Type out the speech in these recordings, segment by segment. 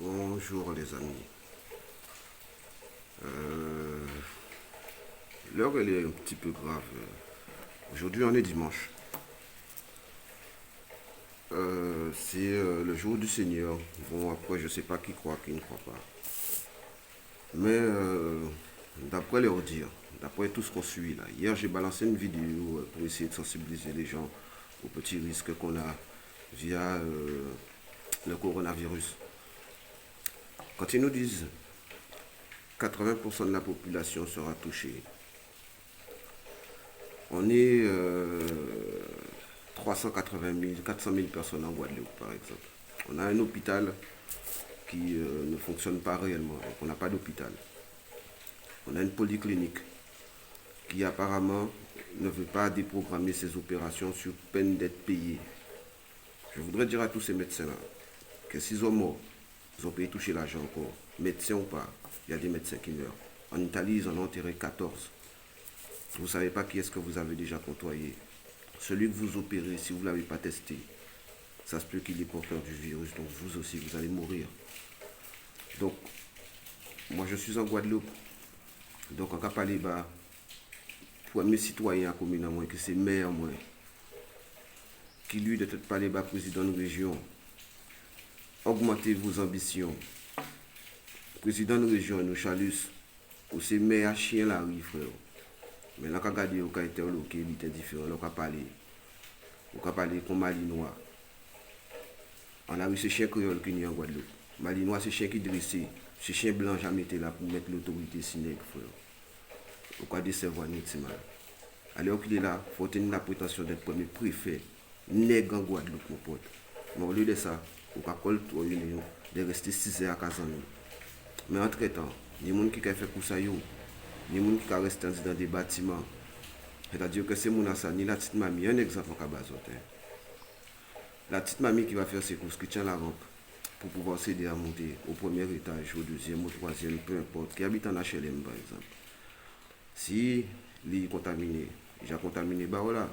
Bonjour les amis. Euh, L'heure elle est un petit peu grave. Aujourd'hui on est dimanche. C'est le jour du Seigneur. Bon après je sais pas qui croit, qui ne croit pas. Mais d'après leur dire, d'après tout ce qu'on suit là, hier j'ai balancé une vidéo pour essayer de sensibiliser les gens aux petits risques qu'on a via le coronavirus. Quand ils nous disent 80% de la population sera touchée, on est 380 000, 400 000 personnes en Guadeloupe, par exemple. On a un hôpital qui ne fonctionne pas réellement, donc on n'a pas d'hôpital. On a une polyclinique qui apparemment ne veut pas déprogrammer ses opérations sur peine d'être payé. Je voudrais dire à tous ces médecins-là que s'ils ont mort, ils ont payé toucher l'argent encore. Médecins ou pas, il y a des médecins qui meurent. En Italie, ils en ont enterré 14. Vous ne savez pas qui est-ce que vous avez déjà côtoyé. Celui que vous opérez, si vous ne l'avez pas testé, ça se peut qu'il est porteur du virus, donc vous aussi, vous allez mourir. Donc, moi je suis en Guadeloupe, donc en Capaliba, pour mes citoyens à commune à moi, que c'est maire moi, qui lui de peut-être pas les bas président de région, augmentez vos ambitions. Président de région, nous chalus, ou c'est maire à chien la rue, frère. Mais là, quand on regarde, on a interloqué, il est différent, on a parlé. On a parlé comme Malinois. On a eu ce chien créole qui est en Guadeloupe. Malinois, c'est chien qui dressé. Ce chien blanc jamais été là pour mettre l'autorité sinéque, frère. Pourquoi décevoir nous, c'est mal. Alors qu'il est là, il faut tenir la prétention d'être premier préfet. Nègre en Guadeloupe, mon pote. Mais au lieu de ça, on a collé de rester 6 heures à Kazan. Mais entre-temps, il y a des gens qui ont fait pour ça, il y a des gens qui ont resté dans des bâtiments. C'est-à-dire que c'est mon ça, ni la petite mamie, un exemple en Kabazote. La petite mamie qui va faire ses courses, qui tient la rampe pour pouvoir s'aider à monter au premier étage, au deuxième, au troisième, peu importe, qui habite en HLM par exemple. Si il est contaminé, il a contaminé, bah voilà.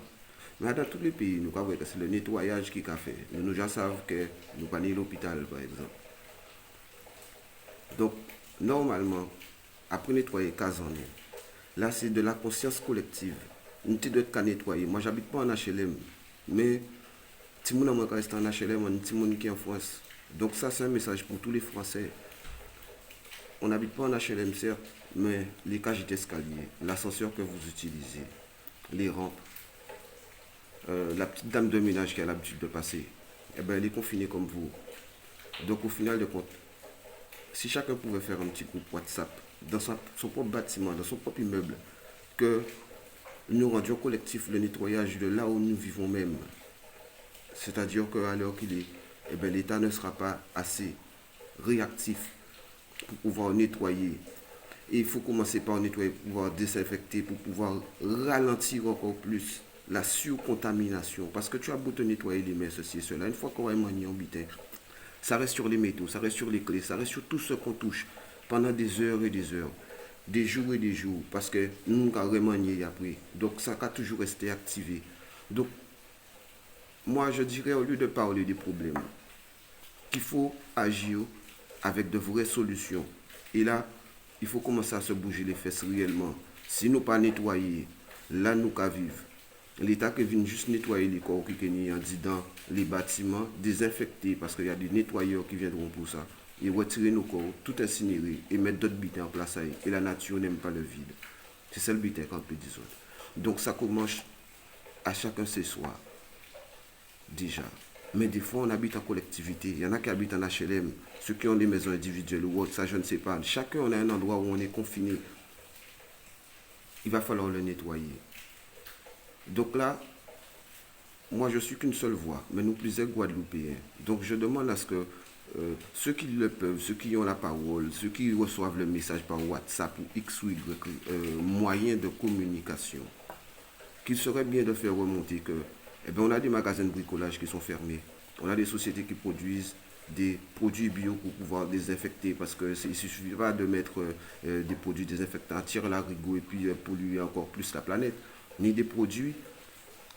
Mais dans tous les pays, nous savons que c'est le nettoyage qui a fait. Nous déjà savons que nous pas l'hôpital par exemple. Donc, normalement, après nettoyer Kazan, là c'est de la conscience collective. Nous devons nettoyer. Moi j'habite pas en HLM, mais si mon amour reste en HLM, on petit monde qui est en France. Donc ça c'est un message pour tous les Français. On n'habite pas en HLM certes, mais les cages d'escalier, l'ascenseur que vous utilisez, les rampes, la petite dame de ménage qui a l'habitude de passer, eh ben, elle est confinée comme vous. Donc au final de compte, si chacun pouvait faire un petit groupe WhatsApp dans son propre bâtiment, dans son propre immeuble, que nous rendions collectif le nettoyage de là où nous vivons même, c'est-à-dire qu'à l'heure qu'il est, eh ben, l'État ne sera pas assez réactif pour pouvoir nettoyer. Et il faut commencer par nettoyer pour pouvoir désinfecter, pour pouvoir ralentir encore plus la surcontamination. Parce que tu as beau te nettoyer les mains, ceci et cela, une fois qu'on va manier en bitin, ça reste sur les métaux, ça reste sur les clés, ça reste sur tout ce qu'on touche pendant des heures et des heures, des jours et des jours, parce que nous avons remanié après. Donc ça a toujours resté activé. Donc moi je dirais au lieu de parler des problèmes, qu'il faut agir avec de vraies solutions. Et là, il faut commencer à se bouger les fesses réellement. Si nous pas nettoyer, là nous qu'à vivre. L'État qui vient juste nettoyer les corps qui sont dans les bâtiments, désinfecter, parce qu'il y a des nettoyeurs qui viendront pour ça. Et retirer nos corps, tout incinérer et mettre d'autres butins en place. Et la nature n'aime pas le vide. C'est ça le butin qu'on peut dire. Donc ça commence à chacun ses soirs. Déjà. Mais des fois, on habite en collectivité. Il y en a qui habitent en HLM, ceux qui ont des maisons individuelles ou autres, ça je ne sais pas. Chacun, on a un endroit où on est confiné. Il va falloir le nettoyer. Donc là, moi je suis qu'une seule voix, mais nous plusieurs Guadeloupéens. Donc je demande à ce que ceux qui le peuvent, ceux qui ont la parole, ceux qui reçoivent le message par WhatsApp ou X ou Y, moyen de communication, qu'il serait bien de faire remonter que, eh bien, on a des magasins de bricolage qui sont fermés. On a des sociétés qui produisent des produits bio pour pouvoir désinfecter parce que il ne suffit pas de mettre des produits désinfectants à tirer l'arigot et puis polluer encore plus la planète, ni des produits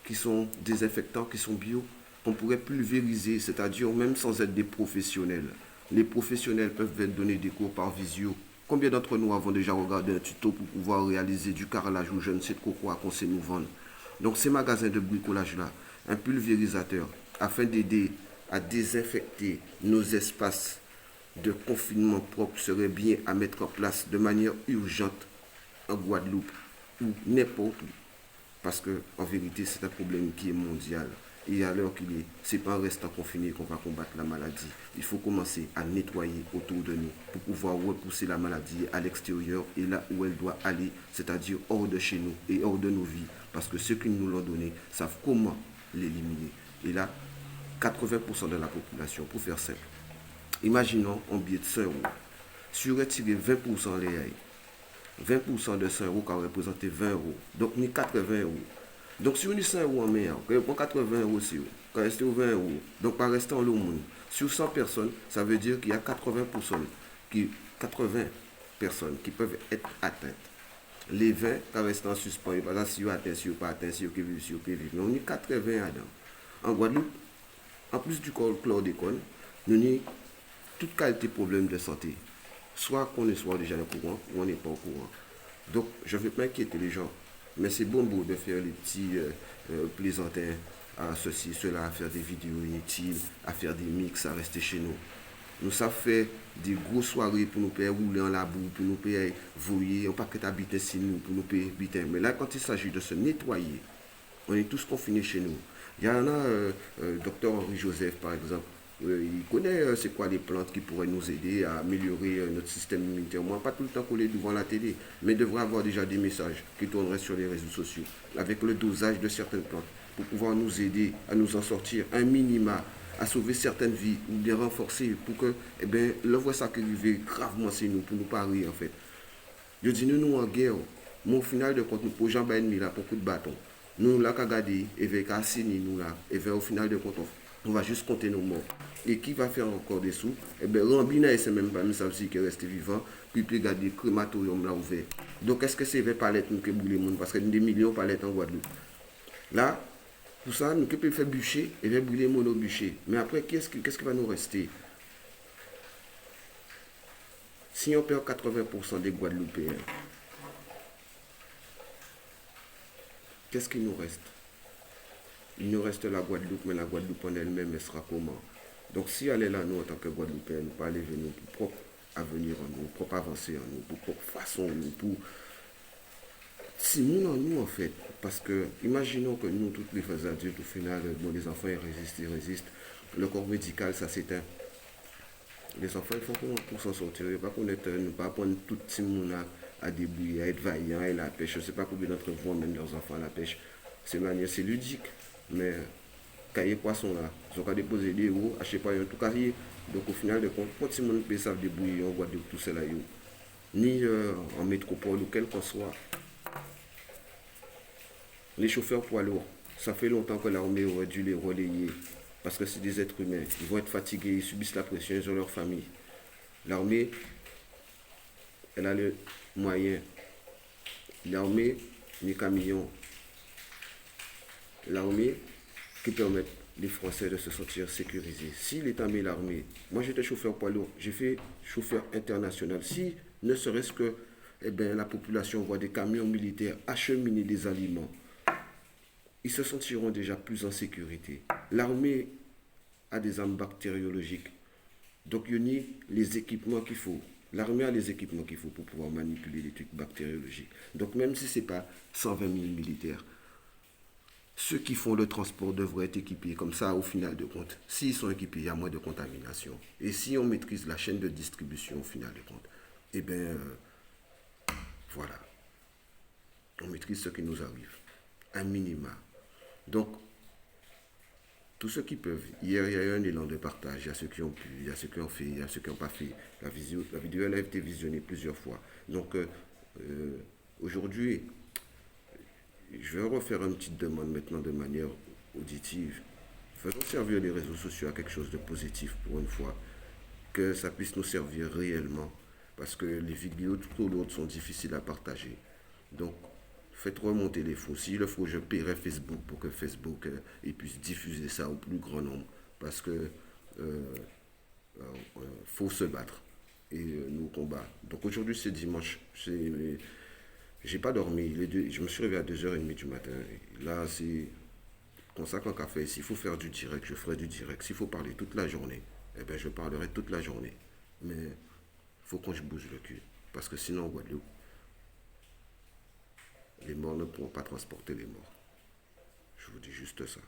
qui sont désinfectants, qui sont bio, qu'on pourrait pulvériser, c'est-à-dire même sans être des professionnels. Les professionnels peuvent donner des cours par visio. Combien d'entre nous avons déjà regardé un tuto pour pouvoir réaliser du carrelage ou je ne sais trop quoi qu'on sait nous vendre? Donc ces magasins de bricolage-là, un pulvérisateur, afin d'aider à désinfecter nos espaces de confinement propre serait bien à mettre en place de manière urgente en Guadeloupe ou n'importe où. Parce que en vérité, c'est un problème qui est mondial. Et à l'heure qu'il est, c'est pas en restant confiné qu'on va combattre la maladie. Il faut commencer à nettoyer autour de nous pour pouvoir repousser la maladie à l'extérieur et là où elle doit aller, c'est-à-dire hors de chez nous et hors de nos vies. Parce que ceux qui nous l'ont donné savent comment l'éliminer. Et là, 80% de la population, pour faire simple, imaginons un billet de 100 euros. Si on retire 20% les 20% de 100 euros qui représente 20 euros. Donc, ni 80 euros. Donc, si on a 100 euros en main, on prend 80 euros aussi. Quand reste 20 euros. Donc, par restant le monde. Sur 100 personnes, ça veut dire qu'il y a 80 personnes qui peuvent être atteintes. Les 20 qui restent en suspens, par exemple, si vous atteint, si vous pas atteint, si vous vivez, si vous vivez. Mais on est 80 dedans. En Guadeloupe, en plus du chlordécone, nous avons toute qualité de problème de santé. Soit qu'on soit déjà au courant, ou on n'est pas au courant. Donc, je ne veux pas inquiéter les gens. Mais c'est bon de faire les petits plaisantins à ceci, cela, à faire des vidéos inutiles, à faire des mix, à rester chez nous. Nous savons faire des grosses soirées pour nous payer rouler en la boue, pour nous payer voyer, on pas que habiter chez nous, pour nous payer habiter. Mais là, quand il s'agit de se nettoyer, on est tous confinés chez nous. Il y en a, docteur Henri Joseph, par exemple, il connaît c'est quoi les plantes qui pourraient nous aider à améliorer notre système immunitaire. Moi, pas tout le temps collé devant la télé, mais devrait avoir déjà des messages qui tourneraient sur les réseaux sociaux avec le dosage de certaines plantes pour pouvoir nous aider à nous en sortir un minima, à sauver certaines vies ou bien renforcer pour que, eh bien, l'envoi ça qui arrive gravement c'est nous, pour nous parier en fait. Je dis nous en guerre, mais au final de compte, nous pour Jean ennemi là pour coup de bâton. Nous là qu'à garder et avec assigner nous là et vers au final de compte on va juste compter nos morts. Et qui va faire encore des sous? Eh bien, Rambina, c'est même pas, mais ça aussi qui est resté vivant, puis il garder le crématorium là ouvert. Donc, est-ce que c'est vers palette nous qui brûle le monde? Parce qu'il y a des millions de palettes en Guadeloupe. Là, pour ça, nous pouvons faire bûcher et faire brûler mon bûcher. Mais après, qu'est-ce qui va nous rester? Si on perd 80% des Guadeloupéens, qu'est-ce qui nous reste? Il nous reste la Guadeloupe, mais la Guadeloupe en elle-même, elle sera comment? Donc si elle est là, nous, en tant que Guadeloupéens, nous pas aller venir pour propre avenir en nous, pour propre avancée en nous, pour propre façon en nous, pour... Si nous en nous, en fait, parce que, imaginons que nous, toutes les phases adultes, au final, bon, les enfants, ils résistent, le corps médical, ça s'éteint. Les enfants, il faut qu'on pour s'en sortir, il ne faut pas connaître, ne pas apprendre tout le monde à débrouiller, à être vaillant, et la pêche. Je ne sais pas combien d'entre vous emmènent leurs enfants à la pêche. C'est ludique, mais cahier poisson là, ils ont qu'à déposer des euros, acheter pas un tout carrier. Donc au final de compte, quand tout le monde peut savent débrouiller, on voit de tout cela, ni en métropole ou quel qu'on soit. Les chauffeurs poids lourds, ça fait longtemps que l'armée aurait dû les relayer. Parce que c'est des êtres humains. Ils vont être fatigués, ils subissent la pression, ils ont leur famille. L'armée, elle a le moyen. L'armée, les camions. L'armée qui permet les Français de se sentir sécurisés. Si l'État met l'armée, moi j'étais chauffeur poids lourd, j'ai fait chauffeur international. Si ne serait-ce que eh bien, la population voit des camions militaires acheminer des aliments, ils se sentiront déjà plus en sécurité. L'armée a des armes bactériologiques. Donc, il y a les équipements qu'il faut. L'armée a les équipements qu'il faut pour pouvoir manipuler les trucs bactériologiques. Donc, même si ce n'est pas 120 000 militaires, ceux qui font le transport devraient être équipés. Comme ça, au final de compte, s'ils sont équipés, il y a moins de contamination. Et si on maîtrise la chaîne de distribution au final de compte, eh bien, voilà. On maîtrise ce qui nous arrive. Un minima. Donc, tous ceux qui peuvent. Hier, il y a eu un élan de partage. Il y a ceux qui ont pu, il y a ceux qui ont fait, il y a ceux qui n'ont pas fait. La vidéo elle a été visionnée plusieurs fois. Donc, aujourd'hui, je vais refaire une petite demande maintenant de manière auditive. Faisons servir les réseaux sociaux à quelque chose de positif pour une fois. Que ça puisse nous servir réellement. Parce que les vidéos trop lourdes sont difficiles à partager. Donc, faites remonter les faux. S'il le faut, je paierai Facebook pour que Facebook puisse diffuser ça au plus grand nombre. Parce que faut se battre et nous combattre. Donc aujourd'hui c'est dimanche, j'ai pas dormi, je me suis réveillé à 2h30 du matin. Et là c'est comme ça qu'un café, s'il faut faire du direct, je ferai du direct. S'il faut parler toute la journée, eh ben je parlerai toute la journée. Mais il faut qu'on je bouge le cul. Parce que sinon, en Guadeloupe, les morts ne pourront pas transporter les morts. Je vous dis juste ça.